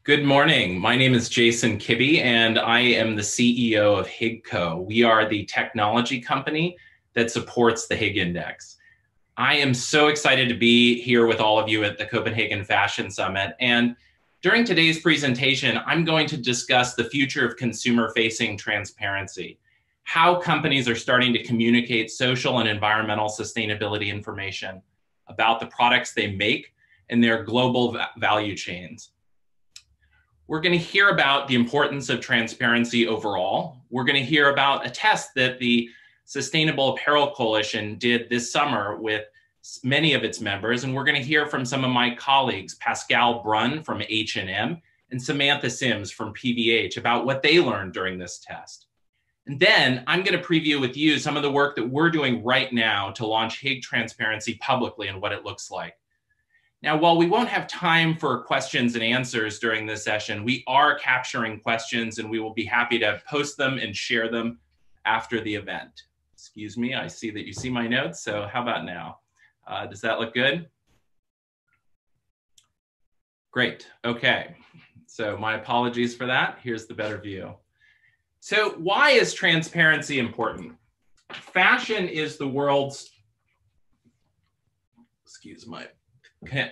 Good morning. My name is Jason Kibbey, and I am the CEO of Higg. We are the technology company that supports the Higg Index. I am so excited to be here with all of you at the Copenhagen Fashion Summit. And during today's presentation, I'm going to discuss the future of consumer-facing transparency, how companies are starting to communicate social and environmental sustainability information about the products they make and their global value chains. We're going to hear about the importance of transparency overall. We're going to hear about a test that the Sustainable Apparel Coalition did this summer with many of its members. And we're going to hear from some of my colleagues, Pascal Brun from H&M and Samantha Sims from PVH, about what they learned during this test. And then I'm going to preview with you some of the work that we're doing right now to launch Higg transparency publicly and what it looks like. Now, while we won't have time for questions and answers during this session, we are capturing questions and we will be happy to post them and share them after the event. Excuse me, I see that you see my notes, so how about now? Does that look good? Great, okay. So my apologies for that. Here's the better view. So why is transparency important? Fashion is the world's, excuse my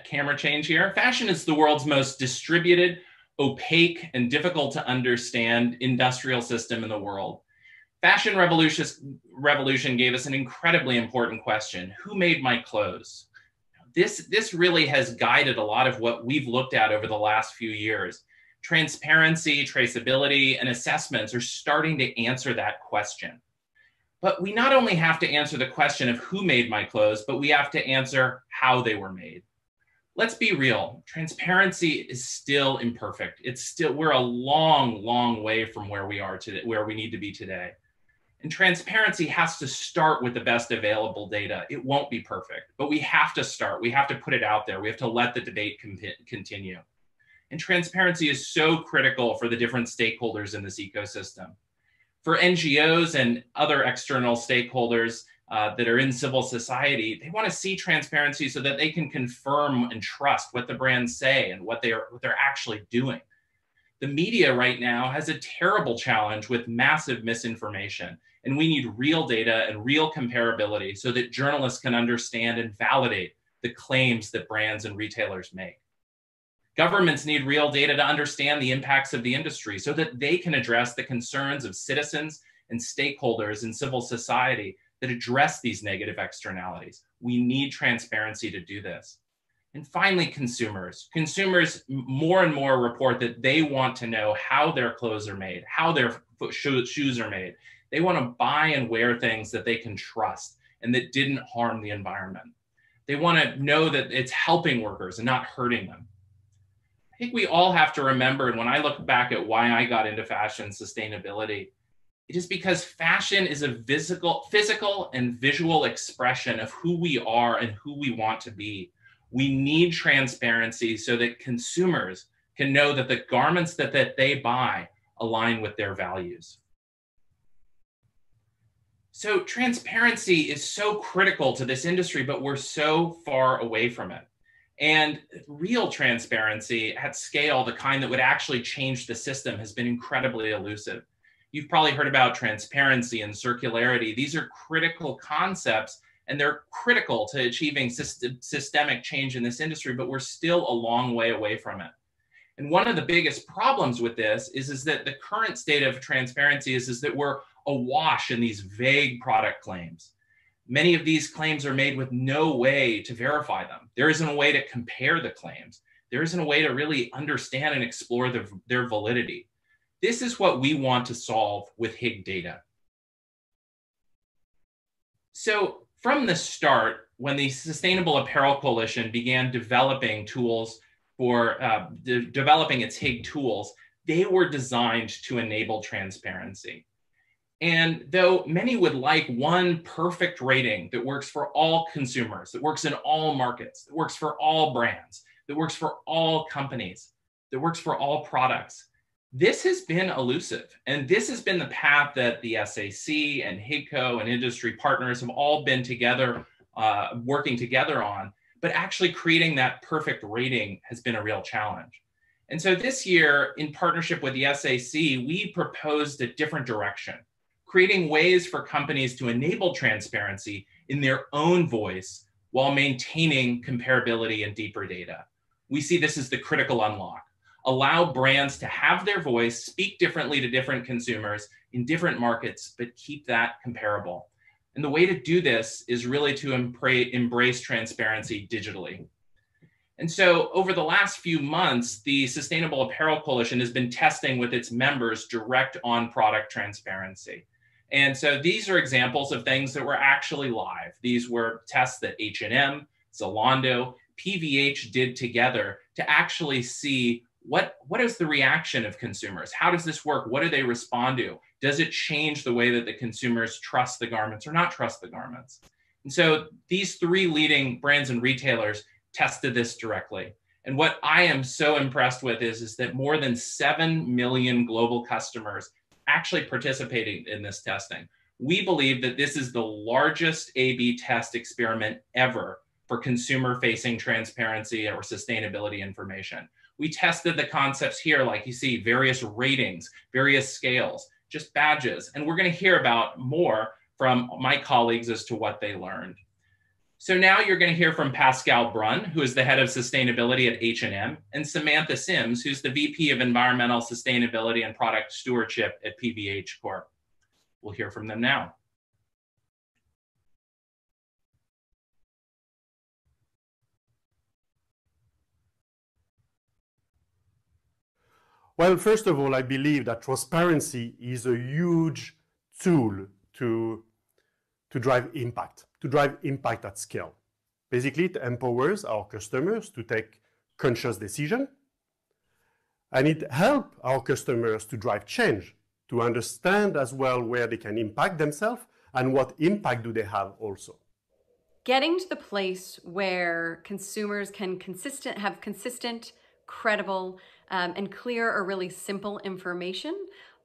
camera change here. Fashion is the world's most distributed, opaque, and difficult to understand industrial system in the world. Fashion revolution gave us an incredibly important question: who made my clothes? This really has guided a lot of what we've looked at over the last few years. Transparency, traceability, and assessments are starting to answer that question. But we not only have to answer the question of who made my clothes, but we have to answer how they were made. Let's be real, transparency is still imperfect. We're a long, long way from where we are today, where we need to be today. And transparency has to start with the best available data. It won't be perfect, but we have to start. We have to put it out there. We have to let the debate continue. And transparency is so critical for the different stakeholders in this ecosystem. For NGOs and other external stakeholders that are in civil society, they want to see transparency so that they can confirm and trust what the brands say and what they're actually doing. The media right now has a terrible challenge with massive misinformation, and we need real data and real comparability so that journalists can understand and validate the claims that brands and retailers make. Governments need real data to understand the impacts of the industry so that they can address the concerns of citizens and stakeholders in civil society that address these negative externalities. We need transparency to do this. And finally, consumers. Consumers more and more report that they want to know how their clothes are made, how their shoes are made. They want to buy and wear things that they can trust and that didn't harm the environment. They want to know that it's helping workers and not hurting them. I think we all have to remember, and when I look back at why I got into fashion sustainability, it is because fashion is a physical and visual expression of who we are and who we want to be. We need transparency so that consumers can know that the garments that they buy align with their values. So transparency is so critical to this industry, but we're so far away from it. And real transparency at scale, the kind that would actually change the system, has been incredibly elusive. You've probably heard about transparency and circularity. These are critical concepts, and they're critical to achieving systemic change in this industry, but we're still a long way away from it. And one of the biggest problems with this is that the current state of transparency is that we're awash in these vague product claims. Many of these claims are made with no way to verify them. There isn't a way to compare the claims. There isn't a way to really understand and explore their validity. This is what we want to solve with Higg data. So from the start, when the Sustainable Apparel Coalition began developing tools for developing its Higg tools, they were designed to enable transparency. And though many would like one perfect rating that works for all consumers, that works in all markets, that works for all brands, that works for all companies, that works for all products, this has been elusive. And this has been the path that the SAC and Higg and industry partners have all been together, working together on. But actually creating that perfect rating has been a real challenge. And so this year, in partnership with the SAC, we proposed a different direction, creating ways for companies to enable transparency in their own voice while maintaining comparability and deeper data. We see this as the critical unlock. Allow brands to have their voice, speak differently to different consumers in different markets, but keep that comparable. And the way to do this is really to embrace transparency digitally. And so over the last few months, the Sustainable Apparel Coalition has been testing with its members direct on product transparency. And so these are examples of things that were actually live. These were tests that H&M, Zalando, PVH did together to actually see what is the reaction of consumers? How does this work? What do they respond to? Does it change the way that the consumers trust the garments or not trust the garments? And so these three leading brands and retailers tested this directly. And what I am so impressed with is that more than 7 million global customers actually participating in this testing. We believe that this is the largest A/B test experiment ever for consumer-facing transparency or sustainability information. We tested the concepts here, like you see, various ratings, various scales, just badges. And we're going to hear about more from my colleagues as to what they learned. So now you're going to hear from Pascal Brun, who is the head of sustainability at H&M, and Samantha Sims, who's the VP of environmental sustainability and product stewardship at PVH Corp. We'll hear from them now. Well, first of all, I believe that transparency is a huge tool to drive impact at scale. Basically, it empowers our customers to take conscious decisions, and it helps our customers to drive change, to understand as well where they can impact themselves and what impact do they have also. Getting to the place where consumers can have consistent, credible, and clear or really simple information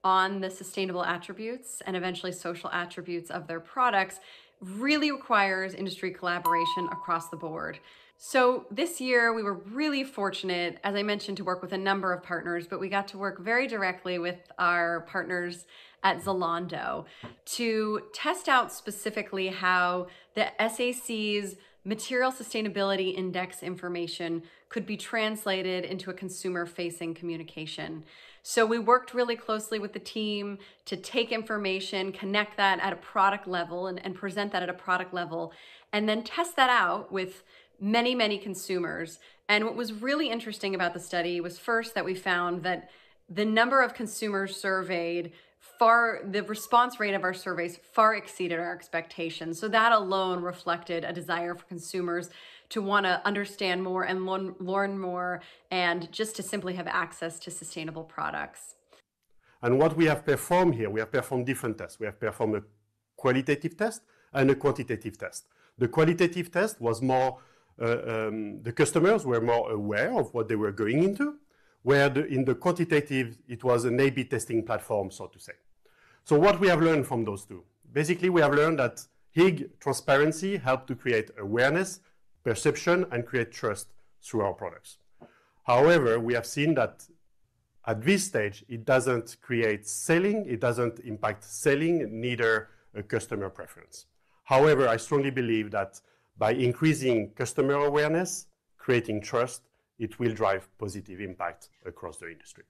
on the sustainable attributes and eventually social attributes of their products really requires industry collaboration across the board. So this year we were really fortunate, as I mentioned, to work with a number of partners, but we got to work very directly with our partners at Zalando to test out specifically how the SAC's Material Sustainability Index information could be translated into a consumer-facing communication. So we worked really closely with the team to take information, connect that at a product level and present that at a product level, and then test that out with many, many consumers. And what was really interesting about the study was first that we found that the number of consumers surveyed the response rate of our surveys far exceeded our expectations. So that alone reflected a desire for consumers to want to understand more and learn more and just to simply have access to sustainable products. And what we have performed here, we have performed different tests. We have performed a qualitative test and a quantitative test. The qualitative test was more, the customers were more aware of what they were going into, where in the quantitative, it was an A/B testing platform, so to say. So what we have learned from those two? Basically, we have learned that Higg transparency helped to create awareness, perception, and create trust through our products. However, we have seen that at this stage, it doesn't create selling, it doesn't impact selling, neither a customer preference. However, I strongly believe that by increasing customer awareness, creating trust, it will drive positive impact across the industry.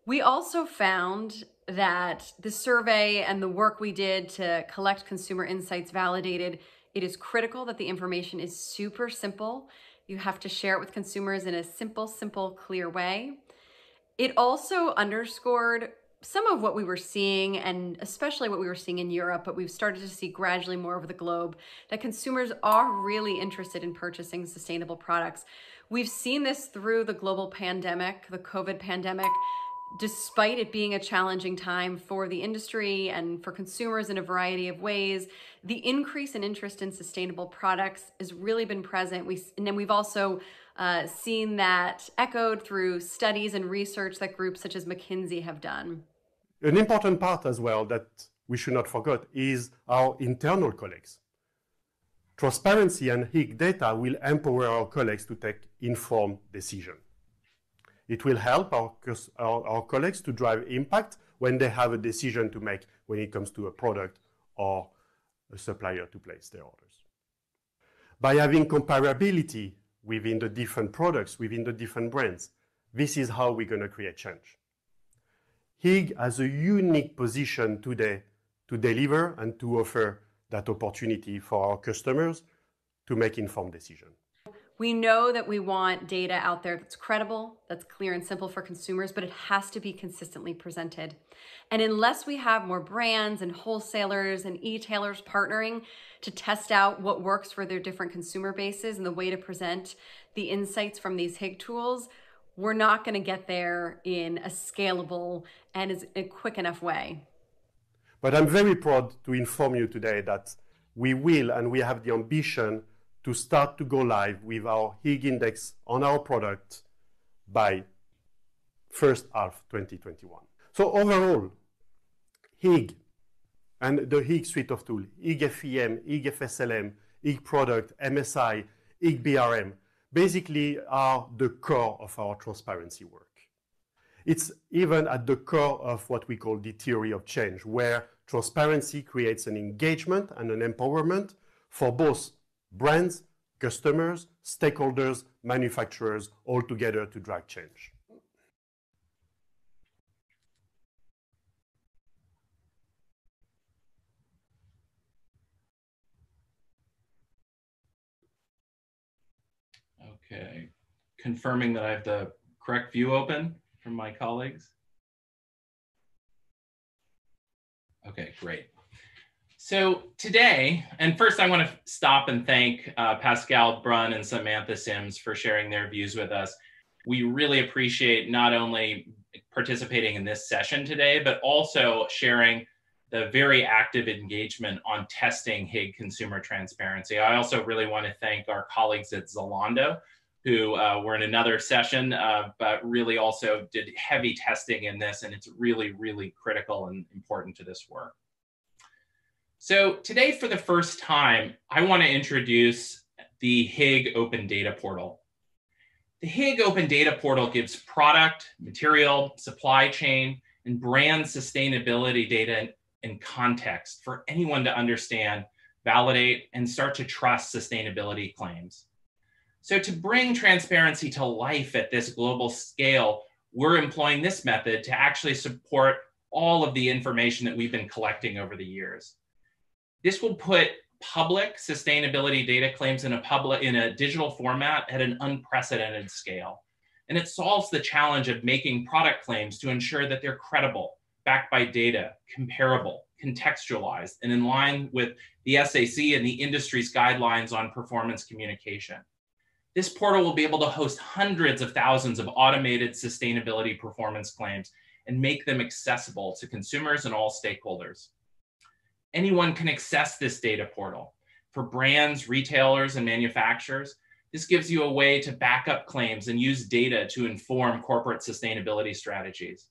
We also found that the survey and the work we did to collect consumer insights validated it is critical that the information is super simple. You have to share it with consumers in a simple, clear way. It also underscored some of what we were seeing, and especially what we were seeing in Europe, but we've started to see gradually more over the globe, that consumers are really interested in purchasing sustainable products. We've seen this through the global pandemic, the COVID pandemic. Despite it being a challenging time for the industry and for consumers in a variety of ways, the increase in interest in sustainable products has really been present. And then we've also seen that echoed through studies and research that groups such as McKinsey have done. An important part as well that we should not forget is our internal colleagues. Transparency and Higg data will empower our colleagues to take informed decisions. It will help our colleagues to drive impact when they have a decision to make when it comes to a product or a supplier to place their orders. By having comparability within the different products, within the different brands, this is how we're going to create change. Higg has a unique position today to deliver and to offer that opportunity for our customers to make informed decisions. We know that we want data out there that's credible, that's clear and simple for consumers, but it has to be consistently presented. And unless we have more brands and wholesalers and e-tailers partnering to test out what works for their different consumer bases and the way to present the insights from these Higg tools, we're not going to get there in a scalable and a quick enough way. But I'm very proud to inform you today that we will and we have the ambition to start to go live with our Higg index on our product by first half 2021. So overall, Higg and the Higg suite of tools, Higg FEM, Higg FSLM, Higg product, MSI, Higg BRM, basically are the core of our transparency work. It's even at the core of what we call the theory of change, where transparency creates an engagement and an empowerment for both brands, customers, stakeholders, manufacturers, all together to drive change. Okay, confirming that I have the correct view open from my colleagues. Okay, great. So today, and first I want to stop and thank Pascal Brun and Samantha Sims for sharing their views with us. We really appreciate not only participating in this session today, but also sharing the very active engagement on testing Higg consumer transparency. I also really want to thank our colleagues at Zalando, who were in another session, but really also did heavy testing in this, and it's really, really critical and important to this work. So today, for the first time, I want to introduce the Higg Open Data Portal. The Higg Open Data Portal gives product, material, supply chain, and brand sustainability data and context for anyone to understand, validate, and start to trust sustainability claims. So to bring transparency to life at this global scale, we're employing this method to actually support all of the information that we've been collecting over the years. This will put public sustainability data claims in a digital format at an unprecedented scale. And it solves the challenge of making product claims to ensure that they're credible, backed by data, comparable, contextualized, and in line with the SAC and the industry's guidelines on performance communication. This portal will be able to host hundreds of thousands of automated sustainability performance claims and make them accessible to consumers and all stakeholders. Anyone can access this data portal. For brands, retailers, and manufacturers, this gives you a way to back up claims and use data to inform corporate sustainability strategies.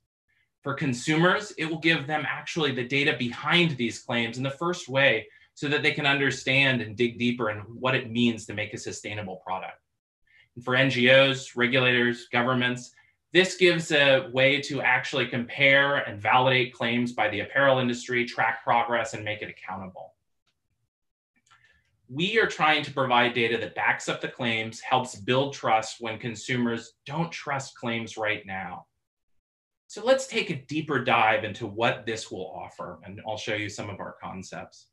For consumers, it will give them actually the data behind these claims in the first way so that they can understand and dig deeper in what it means to make a sustainable product. And for NGOs, regulators, governments, this gives a way to actually compare and validate claims by the apparel industry, track progress, and make it accountable. We are trying to provide data that backs up the claims, helps build trust when consumers don't trust claims right now. So let's take a deeper dive into what this will offer, and I'll show you some of our concepts.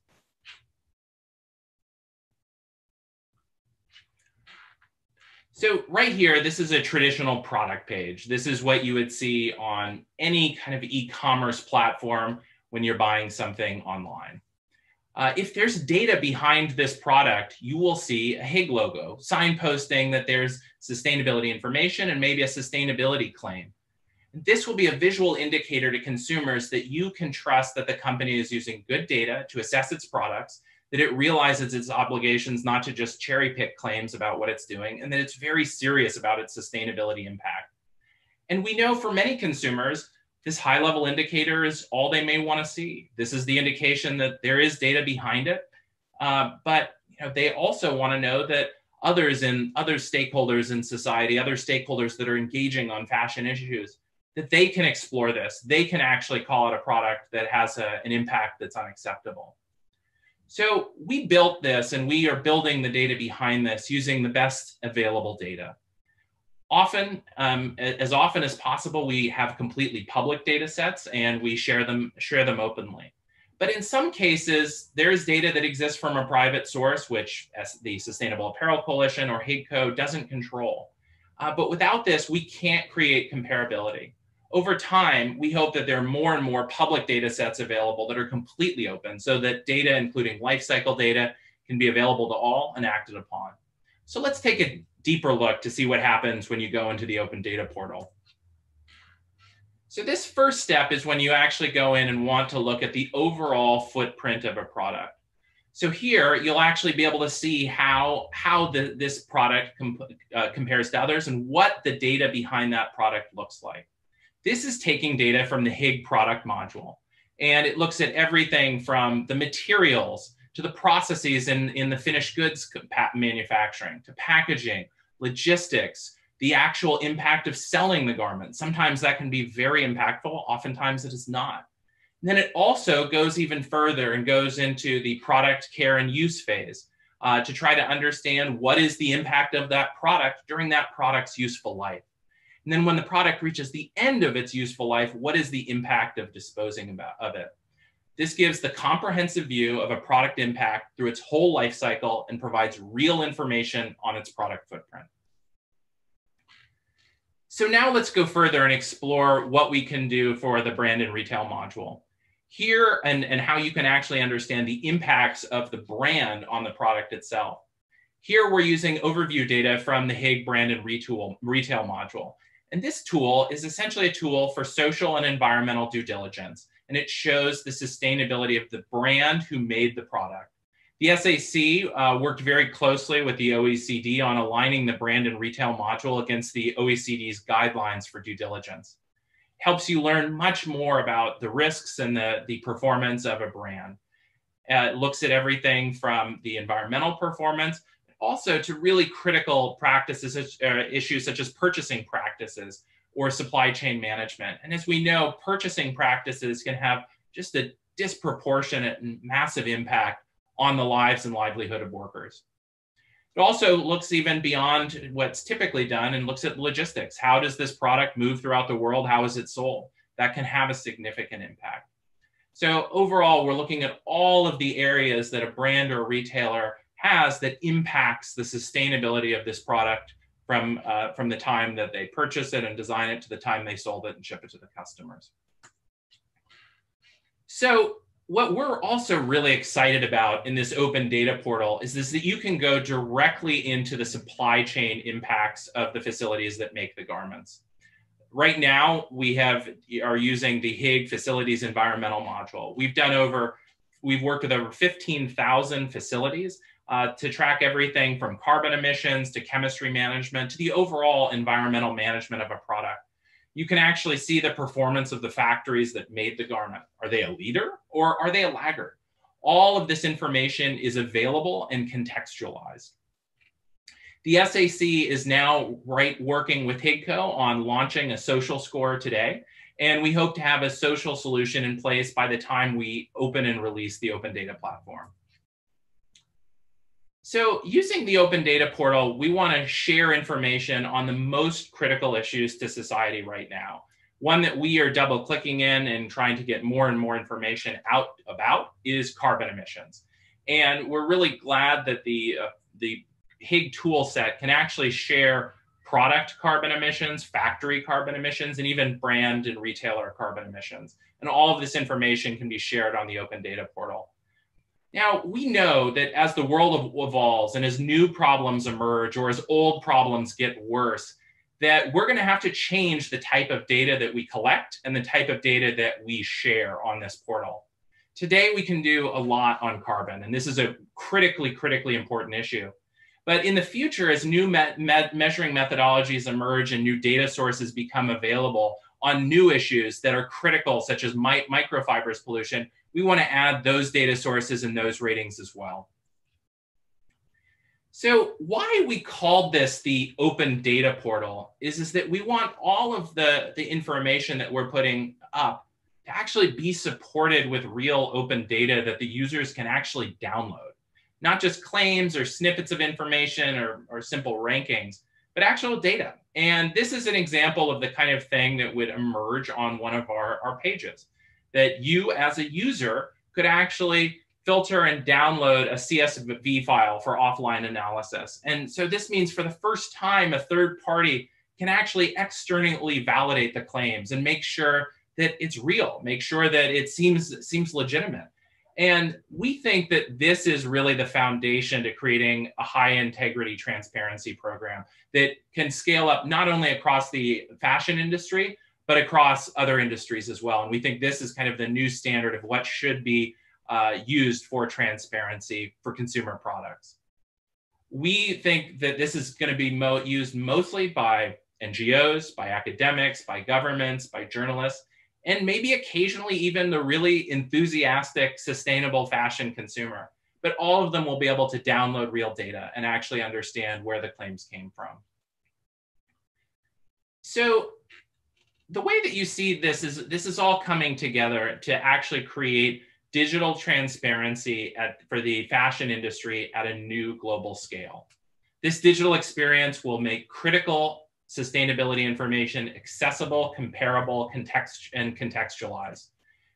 So right here, this is a traditional product page. This is what you would see on any kind of e-commerce platform when you're buying something online. If there's data behind this product, you will see a Higg logo, signposting that there's sustainability information and maybe a sustainability claim. This will be a visual indicator to consumers that you can trust that the company is using good data to assess its products, that it realizes its obligations not to just cherry pick claims about what it's doing, and that it's very serious about its sustainability impact. And we know for many consumers, this high-level indicator is all they may want to see. This is the indication that there is data behind it, but they also want to know that other stakeholders in society, other stakeholders that are engaging on fashion issues, that they can explore this. They can actually call it a product that has an impact that's unacceptable. So we built this, and we are building the data behind this using the best available data. Often, as often as possible, we have completely public data sets and we share them openly. But in some cases, there's data that exists from a private source, which as the Sustainable Apparel Coalition or Higg doesn't control. But without this, we can't create comparability. Over time, we hope that there are more and more public data sets available that are completely open so that data, including life cycle data, can be available to all and acted upon. So let's take a deeper look to see what happens when you go into the open data portal. So this first step is when you actually go in and want to look at the overall footprint of a product. So here, you'll actually be able to see how this product compares to others and what the data behind that product looks like. This is taking data from the Higg product module, and it looks at everything from the materials to the processes in the finished goods manufacturing, to packaging, logistics, the actual impact of selling the garment. Sometimes that can be very impactful, oftentimes it is not. And then it also goes even further and goes into the product care and use phase to try to understand what is the impact of that product during that product's useful life. And then when the product reaches the end of its useful life, what is the impact of disposing of it? This gives the comprehensive view of a product impact through its whole life cycle and provides real information on its product footprint. So now let's go further and explore what we can do for the brand and retail module. Here, and how you can actually understand the impacts of the brand on the product itself. Here we're using overview data from the Higg brand and retail module. And this tool is essentially a tool for social and environmental due diligence. And it shows the sustainability of the brand who made the product. The SAC worked very closely with the OECD on aligning the brand and retail module against the OECD's guidelines for due diligence. It helps you learn much more about the risks and the performance of a brand. It looks at everything from the environmental performance, also to really critical practices, issues such as purchasing practices or supply chain management. And as we know, purchasing practices can have just a disproportionate and massive impact on the lives and livelihood of workers. It also looks even beyond what's typically done and looks at logistics. How does this product move throughout the world? How is it sold? That can have a significant impact. So overall, we're looking at all of the areas that a brand or a retailer has that impacts the sustainability of this product from the time that they purchase it and design it to the time they sold it and ship it to the customers. So what we're also really excited about in this open data portal is that you can go directly into the supply chain impacts of the facilities that make the garments. Right now, we are using the Higg Facilities Environmental Module. We've worked with over 15,000 facilities to track everything from carbon emissions to chemistry management to the overall environmental management of a product. You can actually see the performance of the factories that made the garment. Are they a leader or are they a laggard? All of this information is available and contextualized. The SAC is now working with Higg on launching a social score today, and we hope to have a social solution in place by the time we open and release the open data platform. So using the open data portal, we want to share information on the most critical issues to society right now. One that we are double clicking in and trying to get more and more information out about is carbon emissions. And we're really glad that the Higg tool set can actually share product carbon emissions, factory carbon emissions, and even brand and retailer carbon emissions. And all of this information can be shared on the open data portal. Now, we know that as the world evolves and as new problems emerge or as old problems get worse, that we're going to have to change the type of data that we collect and the type of data that we share on this portal. Today, we can do a lot on carbon, and this is a critically important issue. But in the future, as new measuring methodologies emerge and new data sources become available on new issues that are critical, such as microfibers pollution, we want to add those data sources and those ratings as well. So why we called this the open data portal is that we want all of the information that we're putting up to actually be supported with real open data that the users can actually download. Not just claims or snippets of information or simple rankings, but actual data. And this is an example of the kind of thing that would emerge on one of our pages, that you as a user could actually filter and download a CSV file for offline analysis. And so this means for the first time, a third party can actually externally validate the claims and make sure that it's real, make sure that it seems legitimate. And we think that this is really the foundation to creating a high integrity transparency program that can scale up not only across the fashion industry, but across other industries as well. And we think this is kind of the new standard of what should be used for transparency for consumer products. We think that this is going to be used mostly by NGOs, by academics, by governments, by journalists, and maybe occasionally even the really enthusiastic, sustainable fashion consumer. But all of them will be able to download real data and actually understand where the claims came from. So the way that you see this is all coming together to actually create digital transparency for the fashion industry at a new global scale. This digital experience will make critical sustainability information accessible, comparable, and contextualized.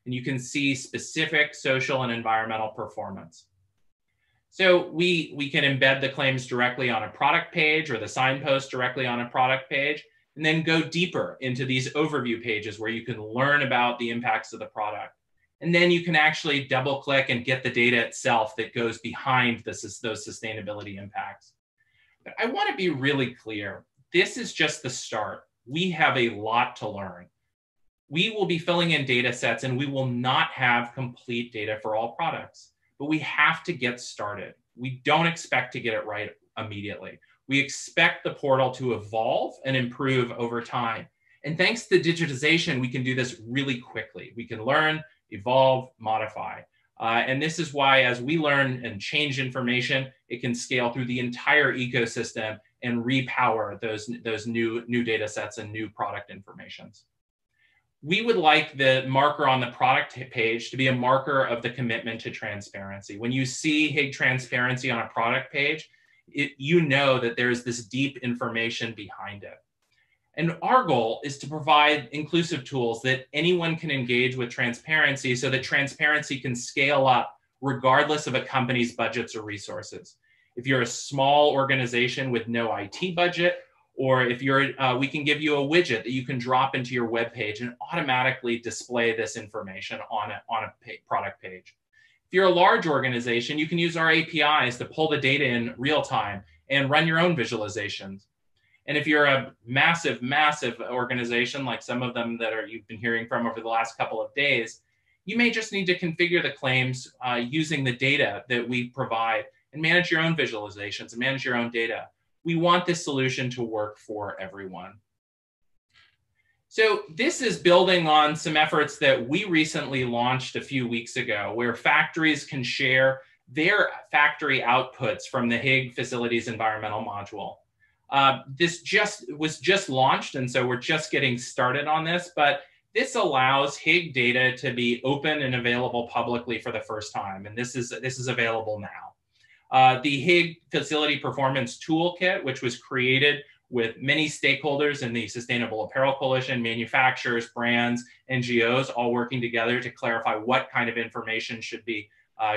And you can see specific social and environmental performance. So we can embed the claims directly on a product page or the signpost directly on a product page, and then go deeper into these overview pages where you can learn about the impacts of the product. And then you can actually double click and get the data itself that goes behind those sustainability impacts. But I want to be really clear. This is just the start. We have a lot to learn. We will be filling in data sets and we will not have complete data for all products, but we have to get started. We don't expect to get it right immediately. We expect the portal to evolve and improve over time. And thanks to digitization, we can do this really quickly. We can learn, evolve, modify. And this is why as we learn and change information, it can scale through the entire ecosystem and repower those new data sets and new product informations. We would like the marker on the product page to be a marker of the commitment to transparency. When you see Higg transparency on a product page, you know that there's this deep information behind it. And our goal is to provide inclusive tools that anyone can engage with transparency so that transparency can scale up regardless of a company's budgets or resources. If you're a small organization with no IT budget, or if you're, we can give you a widget that you can drop into your web page and automatically display this information on a product page. If you're a large organization, you can use our APIs to pull the data in real time and run your own visualizations. And if you're a massive, massive organization, like some of them that you've been hearing from over the last couple of days, you may just need to configure the claims using the data that we provide and manage your own visualizations and manage your own data. We want this solution to work for everyone. So this is building on some efforts that we recently launched a few weeks ago, where factories can share their factory outputs from the Higg Facilities Environmental Module. This was just launched, and so we're just getting started on this, but this allows Higg data to be open and available publicly for the first time, and this is available now. The Higg Facility Performance Toolkit, which was created with many stakeholders in the Sustainable Apparel Coalition, manufacturers, brands, NGOs, all working together to clarify what kind of information should be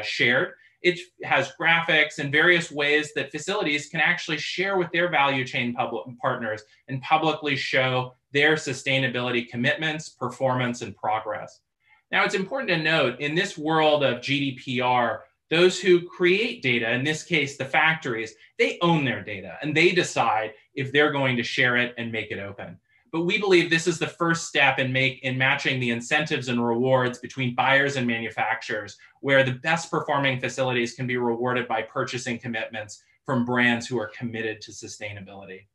shared. It has graphics and various ways that facilities can actually share with their value chain partners and publicly show their sustainability commitments, performance, and progress. Now, it's important to note, in this world of GDPR, those who create data, in this case, the factories, they own their data and they decide if they're going to share it and make it open. But we believe this is the first step in matching the incentives and rewards between buyers and manufacturers, where the best performing facilities can be rewarded by purchasing commitments from brands who are committed to sustainability.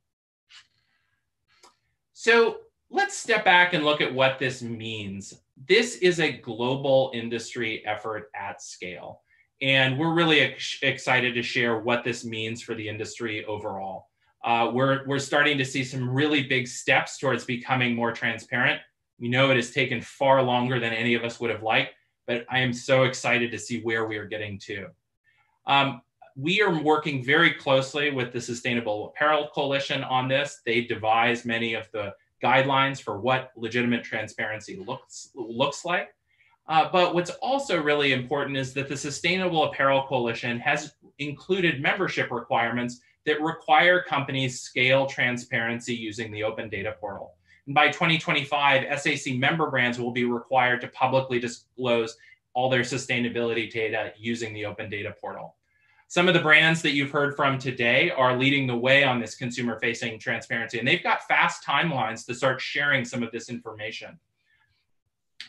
So let's step back and look at what this means. This is a global industry effort at scale. And we're really excited to share what this means for the industry overall. We're starting to see some really big steps towards becoming more transparent. We know it has taken far longer than any of us would have liked, but I am so excited to see where we are getting to. We are working very closely with the Sustainable Apparel Coalition on this. They devise many of the guidelines for what legitimate transparency looks like. But what's also really important is that the Sustainable Apparel Coalition has included membership requirements that require companies scale transparency using the open data portal. And by 2025, SAC member brands will be required to publicly disclose all their sustainability data using the open data portal. Some of the brands that you've heard from today are leading the way on this consumer-facing transparency, and they've got fast timelines to start sharing some of this information.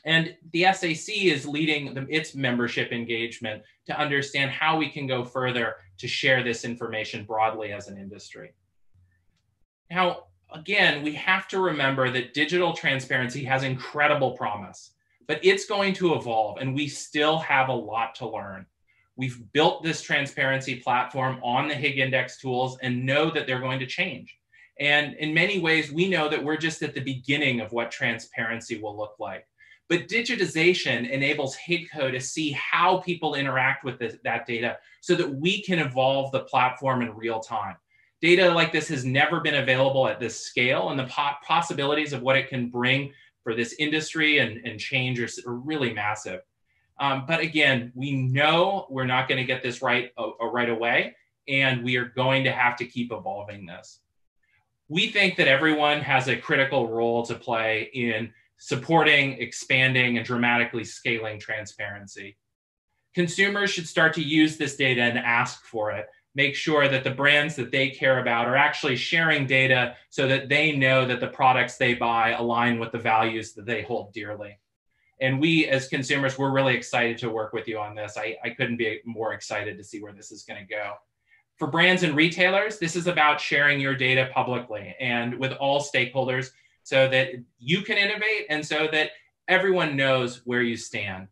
And the SAC is leading its membership engagement to understand how we can go further to share this information broadly as an industry. Now, again, we have to remember that digital transparency has incredible promise, but it's going to evolve, and we still have a lot to learn. We've built this transparency platform on the Higg Index tools and know that they're going to change. And in many ways, we know that we're just at the beginning of what transparency will look like. But digitization enables HiggCo to see how people interact with that data so that we can evolve the platform in real time. Data like this has never been available at this scale, and the possibilities of what it can bring for this industry and change are really massive. But again, we know we're not going to get this right away, and we are going to have to keep evolving this. We think that everyone has a critical role to play in supporting, expanding, and dramatically scaling transparency. Consumers should start to use this data and ask for it. Make sure that the brands that they care about are actually sharing data so that they know that the products they buy align with the values that they hold dearly. And we, as consumers, we're really excited to work with you on this. I couldn't be more excited to see where this is going to go. For brands and retailers, this is about sharing your data publicly and with all stakeholders so that you can innovate and so that everyone knows where you stand.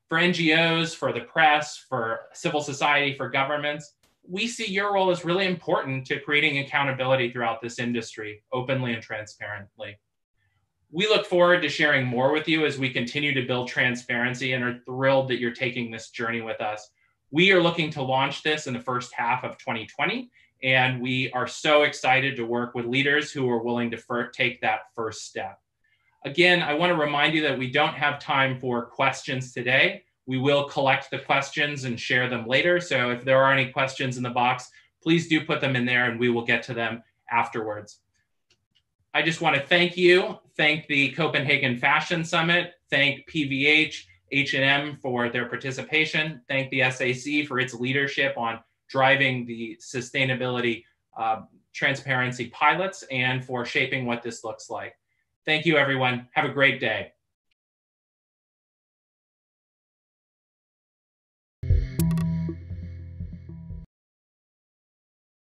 For NGOs, for the press, for civil society, for governments, we see your role as really important to creating accountability throughout this industry, openly and transparently. We look forward to sharing more with you as we continue to build transparency and are thrilled that you're taking this journey with us. We are looking to launch this in the first half of 2020, and we are so excited to work with leaders who are willing to take that first step. Again, I want to remind you that we don't have time for questions today. We will collect the questions and share them later. So if there are any questions in the box, please do put them in there and we will get to them afterwards. I just want to thank you, thank the Copenhagen Fashion Summit, thank PVH, H&M for their participation, thank the SAC for its leadership on driving the sustainability transparency pilots and for shaping what this looks like. Thank you, everyone. Have a great day.